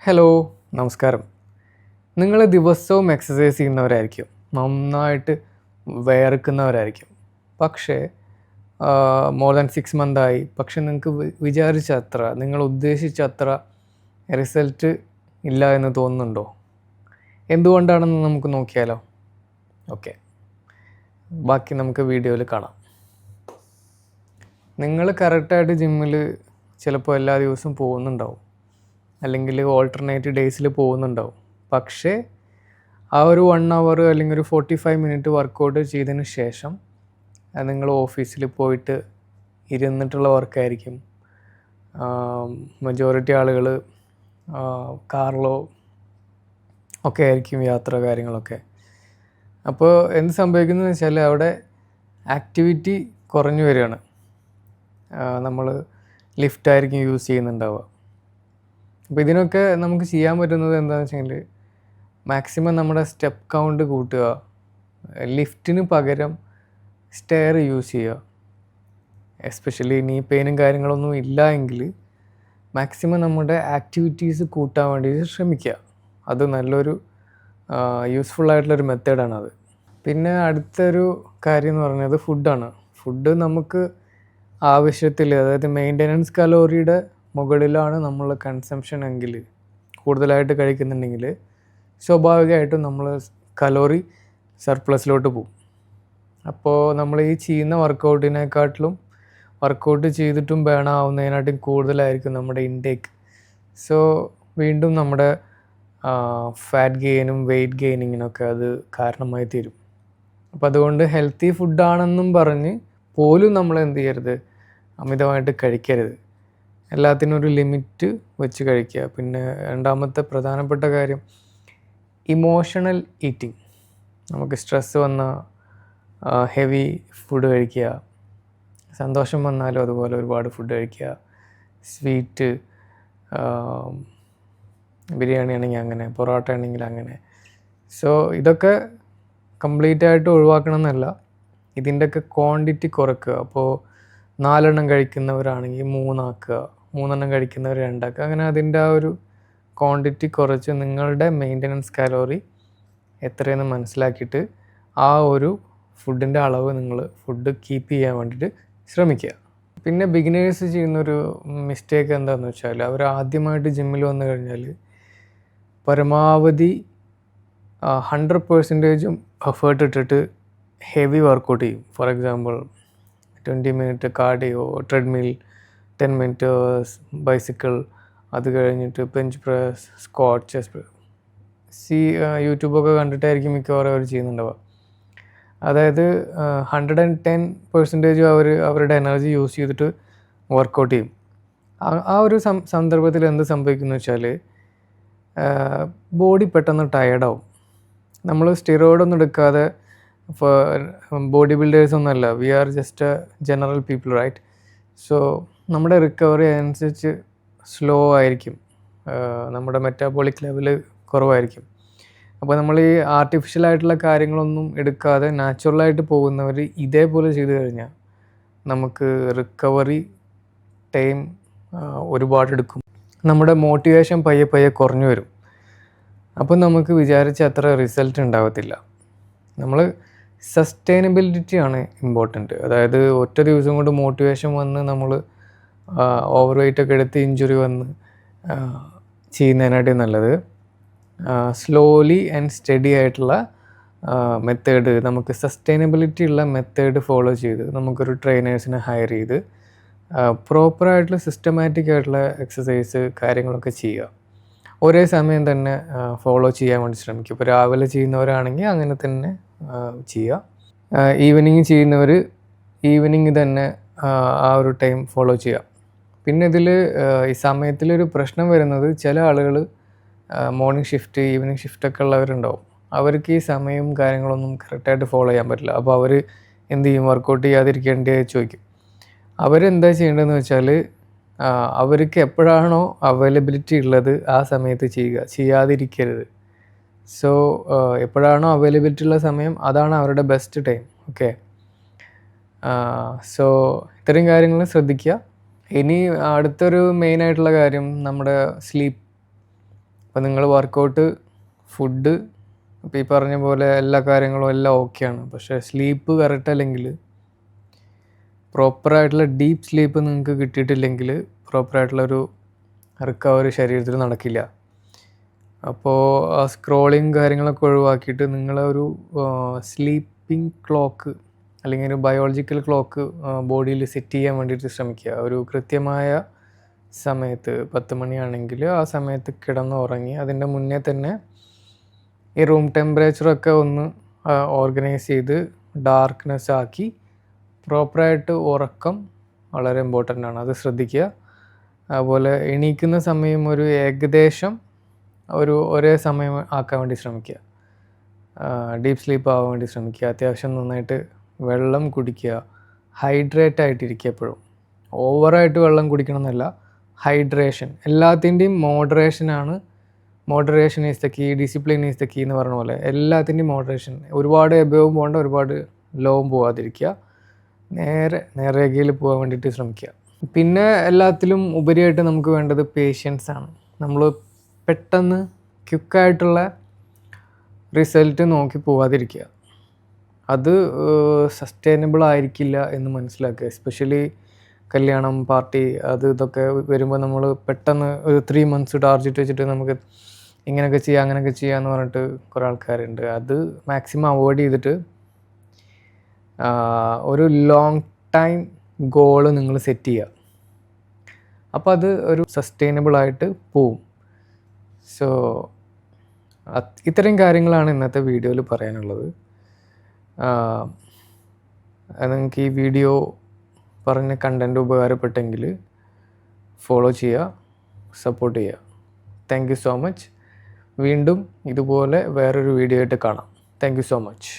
Hello, നമസ്കാരം. നിങ്ങൾ ദിവസവും എക്സസൈസ് ചെയ്യുന്നവരായിരിക്കും, നന്നായിട്ട് വിയർക്കുന്നവരായിരിക്കും. പക്ഷേ മോർ ദാൻ 6 മന്തായി, പക്ഷെ നിങ്ങൾക്ക് വിചാരിച്ച അത്ര, നിങ്ങൾ ഉദ്ദേശിച്ച അത്ര റിസൾട്ട് ഇല്ല എന്ന് തോന്നുന്നുണ്ടോ? എന്തുകൊണ്ടാണെന്ന് നമുക്ക് നോക്കിയാലോ? ഓക്കെ, ബാക്കി നമുക്ക് വീഡിയോയിൽ കാണാം. നിങ്ങൾ കറക്റ്റായിട്ട് ജിമ്മിൽ ചിലപ്പോൾ എല്ലാ ദിവസവും പോകുന്നുണ്ടാവും, അല്ലെങ്കിൽ ഓൾട്ടർനേറ്റ് ഡേയ്സിൽ പോകുന്നുണ്ടാവും. പക്ഷേ ആ ഒരു 1 അവർ അല്ലെങ്കിൽ ഒരു 45 മിനിറ്റ് വർക്കൗട്ട് ചെയ്തതിന് ശേഷം നിങ്ങൾ ഓഫീസിൽ പോയിട്ട് ഇരുന്നിട്ടുള്ള വർക്കായിരിക്കും. മജോറിറ്റി ആളുകൾ കാറിലോ ഒക്കെ ആയിരിക്കും യാത്ര കാര്യങ്ങളൊക്കെ. അപ്പോൾ എന്ത് സംഭവിക്കുന്നത് വെച്ചാൽ അവിടെ ആക്ടിവിറ്റി കുറഞ്ഞു വരികയാണ്. നമ്മൾ ലിഫ്റ്റായിരിക്കും യൂസ് ചെയ്യുന്നുണ്ടാവുക. അപ്പോൾ ഇതിനൊക്കെ നമുക്ക് ചെയ്യാൻ പറ്റുന്നത് എന്താണെന്ന് വെച്ചെങ്കിൽ മാക്സിമം നമ്മുടെ സ്റ്റെപ്പ് കൗണ്ട് കൂട്ടുക, ലിഫ്റ്റിന് പകരം സ്റ്റെയർ യൂസ് ചെയ്യുക. എസ്പെഷ്യലി നീ പെയിനും കാര്യങ്ങളൊന്നും ഇല്ല എങ്കിൽ മാക്സിമം നമ്മുടെ ആക്ടിവിറ്റീസ് കൂട്ടാൻ വേണ്ടിയിട്ട് ശ്രമിക്കുക. അത് നല്ലൊരു യൂസ്ഫുള്ളായിട്ടുള്ളൊരു മെത്തേഡാണത്. പിന്നെ അടുത്തൊരു കാര്യം എന്ന് പറയുന്നത് ഫുഡാണ്. ഫുഡ് നമുക്ക് ആവശ്യത്തിൽ, അതായത് മെയിൻ്റെനൻസ് കലോറിയുടെ മുകളിലാണ് നമ്മൾ കൺസംഷൻ എങ്കിൽ, കൂടുതലായിട്ട് കഴിക്കുന്നുണ്ടെങ്കിൽ സ്വാഭാവികമായിട്ടും നമ്മൾ കലോറി സർപ്ലസിലോട്ട് പോകും. അപ്പോൾ നമ്മൾ ഈ ചെയ്യുന്ന വർക്കൗട്ടിനെക്കാട്ടിലും വർക്കൗട്ട് ചെയ്തിട്ടും ബേൺ ആവുന്നതിനായിട്ടും കൂടുതലായിരിക്കും നമ്മുടെ ഇൻടേക്ക്. സോ വീണ്ടും നമ്മുടെ ഫാറ്റ് ഗെയിനും വെയ്റ്റ് ഗെയിനിങ്ങിനൊക്കെ അത് കാരണമായി തീരും. അപ്പോൾ അതുകൊണ്ട് ഹെൽത്തി ഫുഡാണെന്നും പറഞ്ഞ് പോലും നമ്മൾ എന്ത് ചെയ്യരുത്, അമിതമായിട്ട് കഴിക്കരുത്. എല്ലാത്തിനും ഒരു ലിമിറ്റ് വെച്ച് കഴിക്കുക. പിന്നെ രണ്ടാമത്തെ പ്രധാനപ്പെട്ട കാര്യം ഇമോഷണൽ ഈറ്റിംഗ്. നമുക്ക് സ്ട്രെസ്സ് വന്നാൽ ഹെവി ഫുഡ് കഴിക്കുക, സന്തോഷം വന്നാലും അതുപോലെ ഒരുപാട് ഫുഡ് കഴിക്കുക. സ്വീറ്റ്, ബിരിയാണി ആണെങ്കിൽ അങ്ങനെ, പൊറോട്ട ആണെങ്കിൽ അങ്ങനെ. സോ ഇതൊക്കെ കംപ്ലീറ്റ് ആയിട്ട് ഒഴിവാക്കണം എന്നല്ല, ഇതിൻ്റെയൊക്കെ ക്വാണ്ടിറ്റി കുറയ്ക്കുക. അപ്പോൾ 4 എണ്ണം കഴിക്കുന്നവരാണെങ്കിൽ 3 ആക്കുക, 3 എണ്ണം കഴിക്കുന്നവർ 2 ആക്കുക. അങ്ങനെ അതിൻ്റെ ആ ഒരു ക്വാണ്ടിറ്റി കുറച്ച് നിങ്ങളുടെ മെയിൻ്റെനൻസ് കലോറി എത്രയെന്ന് മനസ്സിലാക്കിയിട്ട് ആ ഒരു ഫുഡിൻ്റെ അളവ് നിങ്ങൾ ഫുഡ് കീപ്പ് ചെയ്യാൻ വേണ്ടിയിട്ട് ശ്രമിക്കുക. പിന്നെ ബിഗിനേഴ്സ് ചെയ്യുന്നൊരു മിസ്റ്റേക്ക് എന്താണെന്ന് വെച്ചാൽ, അവർ ആദ്യമായിട്ട് ജിമ്മിൽ വന്നു കഴിഞ്ഞാൽ പരമാവധി 100% എഫേർട്ട് ഇട്ടിട്ട് ഹെവി വർക്കൗട്ട് ചെയ്യും. For example 20 minute cardio, treadmill, 10 minute bicycle, അത് കഴിഞ്ഞിട്ട് bench press, squat, chest press. യൂട്യൂബൊക്കെ കണ്ടിട്ടായിരിക്കും മിക്കവാറും അവർ ചെയ്യുന്നുണ്ടാവുക. അതായത് 110% അവരുടെ എനർജി യൂസ് ചെയ്തിട്ട് വർക്കൗട്ട് ചെയ്യും. ആ ഒരു സന്ദർഭത്തിൽ എന്ത് സംഭവിക്കുന്നു വെച്ചാൽ ബോഡി പെട്ടെന്ന് ടയേർഡാവും. നമ്മൾ സ്റ്റിറോയിഡൊന്നും എടുക്കാതെ ബോഡി ബിൽഡേഴ്സൊന്നുമല്ല, we are just general people, right? So നമ്മുടെ റിക്കവറി അനുസരിച്ച് സ്ലോ ആയിരിക്കും, നമ്മുടെ മെറ്റാബോളിക് ലെവൽ കുറവായിരിക്കും. അപ്പോൾ നമ്മൾ ഈ ആർട്ടിഫിഷ്യലായിട്ടുള്ള കാര്യങ്ങളൊന്നും എടുക്കാതെ നാച്ചുറലായിട്ട് പോകുന്നവർ ഇതേപോലെ ചെയ്തു കഴിഞ്ഞാൽ നമുക്ക് റിക്കവറി ടൈം ഒരുപാട് എടുക്കും. നമ്മുടെ മോട്ടിവേഷൻ പയ്യെ പയ്യെ കുറഞ്ഞു വരും. അപ്പോൾ നമുക്ക് വിചാരിച്ച അത്ര റിസൾട്ട് ഉണ്ടാകത്തില്ല. നമ്മൾ സസ്റ്റൈനബിലിറ്റിയാണ് ഇമ്പോർട്ടൻറ്റ്. അതായത് ഒറ്റ ദിവസം കൊണ്ട് മോട്ടിവേഷൻ വന്ന് നമ്മൾ ഓവർ വെയ്റ്റ് ഒക്കെ എടുത്ത് ഇഞ്ചുറി വന്ന് ചെയ്യുന്നതിനായിട്ട് നല്ലത് സ്ലോലി ആൻഡ് സ്റ്റഡി ആയിട്ടുള്ള മെത്തേഡ്, നമുക്ക് സസ്റ്റൈനബിലിറ്റി ഉള്ള മെത്തേഡ് ഫോളോ ചെയ്ത് നമുക്കൊരു ട്രെയിനേഴ്സിനെ ഹയർ ചെയ്ത് പ്രോപ്പറായിട്ടുള്ള സിസ്റ്റമാറ്റിക് ആയിട്ടുള്ള എക്സസൈസ് കാര്യങ്ങളൊക്കെ ചെയ്യുക. ഒരേ സമയം തന്നെ ഫോളോ ചെയ്യാൻ വേണ്ടി ശ്രമിക്കുക. ഇപ്പോൾ രാവിലെ ചെയ്യുന്നവരാണെങ്കിൽ അങ്ങനെ തന്നെ ചെയ്യുക. ഈവനിങ് ചെയ്യുന്നവർ ഈവനിങ് തന്നെ ആ ഒരു ടൈം ഫോളോ ചെയ്യുക. പിന്നെ ഇതിൽ ഈ സമയത്തിലൊരു പ്രശ്നം വരുന്നത്, ചില ആളുകൾ മോർണിംഗ് ഷിഫ്റ്റ്, ഈവനിങ് ഷിഫ്റ്റൊക്കെ ഉള്ളവരുണ്ടാവും. അവർക്ക് ഈ സമയവും കാര്യങ്ങളൊന്നും കറക്റ്റായിട്ട് ഫോളോ ചെയ്യാൻ പറ്റില്ല. അപ്പോൾ അവർ എന്ത് ചെയ്യും, വർക്കൗട്ട് ചെയ്യാതിരിക്കേണ്ടത് ചോദിക്കും. അവരെന്താ ചെയ്യേണ്ടതെന്ന് വെച്ചാൽ, അവർക്ക് എപ്പോഴാണോ അവൈലബിലിറ്റി ഉള്ളത് ആ സമയത്ത് ചെയ്യുക, ചെയ്യാതിരിക്കരുത്. സോ എപ്പോഴാണോ അവൈലബിലിറ്റി ഉള്ള സമയം അതാണ് അവരുടെ ബെസ്റ്റ് ടൈം. ഓക്കെ, സോ ഇത്രയും കാര്യങ്ങൾ ശ്രദ്ധിക്കുക. ഇനി അടുത്തൊരു മെയിനായിട്ടുള്ള കാര്യം നമ്മുടെ സ്ലീപ്പ്. അപ്പോൾ നിങ്ങൾ വർക്കൗട്ട്, ഫുഡ്, ഇപ്പോൾ ഈ പറഞ്ഞ പോലെ എല്ലാ കാര്യങ്ങളും എല്ലാം ഓക്കെയാണ്. പക്ഷേ സ്ലീപ്പ് കറക്റ്റ് അല്ലെങ്കിൽ, പ്രോപ്പറായിട്ടുള്ള ഡീപ്പ് സ്ലീപ്പ് നിങ്ങൾക്ക് കിട്ടിയിട്ടില്ലെങ്കിൽ പ്രോപ്പറായിട്ടുള്ളൊരു റിക്കവറി ശരീരത്തിൽ നടക്കില്ല. അപ്പോൾ ആ സ്ക്രോളിങ് കാര്യങ്ങളൊക്കെ ഒഴിവാക്കിയിട്ട് നിങ്ങളൊരു സ്ലീപ്പിംഗ് ക്ലോക്ക് അല്ലെങ്കിൽ ഒരു ബയോളജിക്കൽ ക്ലോക്ക് ബോഡിയിൽ സെറ്റ് ചെയ്യാൻ വേണ്ടിയിട്ട് ശ്രമിക്കുക. ഒരു കൃത്യമായ സമയത്ത് 10 മണിയാണെങ്കിൽ ആ സമയത്ത് കിടന്ന് ഉറങ്ങി അതിൻ്റെ മുന്നേ തന്നെ ഈ റൂം ടെമ്പറേച്ചറൊക്കെ ഒന്ന് ഓർഗനൈസ് ചെയ്ത് ഡാർക്ക്നെസ് ആക്കി പ്രോപ്പറായിട്ട് ഉറക്കം വളരെ ഇമ്പോർട്ടൻ്റ് ആണ്. അത് ശ്രദ്ധിക്കുക. അതുപോലെ എണീക്കുന്ന സമയം ഒരു ഏകദേശം ഒരേ സമയം ആക്കാൻ വേണ്ടി ശ്രമിക്കുക. ഡീപ്പ് സ്ലീപ്പ് ആവാൻ വേണ്ടി ശ്രമിക്കുക. അത്യാവശ്യം നന്നായിട്ട് വെള്ളം കുടിക്കുക. ഹൈഡ്രേറ്റ് ആയിട്ടിരിക്കുക എപ്പോഴും. ഓവറായിട്ട് വെള്ളം കുടിക്കണം എന്നല്ല, ഹൈഡ്രേഷൻ. എല്ലാത്തിൻ്റെയും മോഡറേഷനാണ്. Moderation is the key, discipline is the key എന്ന് പറഞ്ഞ പോലെ എല്ലാത്തിൻ്റെയും മോഡറേഷൻ. ഒരുപാട് എബവും പോകേണ്ട, ഒരുപാട് ലോവും പോകാതിരിക്കുക. നേരേഖയിൽ പോകാൻ വേണ്ടിയിട്ട് ശ്രമിക്കുക. പിന്നെ എല്ലാത്തിലും ഉപരിയായിട്ട് നമുക്ക് വേണ്ടത് പേഷ്യൻസ് ആണ്. നമ്മൾ പെട്ടെന്ന് ക്വിക്കായിട്ടുള്ള റിസൾട്ട് നോക്കി പോകാതിരിക്കുക. അത് സസ്റ്റൈനബിൾ ആയിരിക്കില്ല എന്ന് മനസ്സിലാക്കുക. എസ്പെഷ്യലി കല്യാണം, പാർട്ടി, അത് ഇതൊക്കെ വരുമ്പോൾ നമ്മൾ പെട്ടെന്ന് ഒരു 3 months ടാർഗറ്റ് വെച്ചിട്ട് നമുക്ക് ഇങ്ങനെയൊക്കെ ചെയ്യാം അങ്ങനെയൊക്കെ ചെയ്യാമെന്ന് പറഞ്ഞിട്ട് കുറേ ആൾക്കാരുണ്ട്. അത് മാക്സിമം അവോയ്ഡ് ചെയ്തിട്ട് ഒരു ലോങ് ടൈം ഗോള് നിങ്ങൾ സെറ്റ് ചെയ്യുക. അപ്പോൾ അത് ഒരു സസ്റ്റൈനബിളായിട്ട് പോവും. സോ ഇത്രയും കാര്യങ്ങളാണ് ഇന്നത്തെ വീഡിയോയിൽ പറയാനുള്ളത്. നിങ്ങൾക്ക് ഈ വീഡിയോ പറഞ്ഞ കണ്ടൻറ്റ് ഉപകാരപ്പെട്ടെങ്കിൽ ഫോളോ ചെയ്യുക, സപ്പോർട്ട് ചെയ്യുക. Thank you so much. വീണ്ടും ഇതുപോലെ വേറൊരു വീഡിയോ ആയിട്ട് കാണാം. Thank you so much.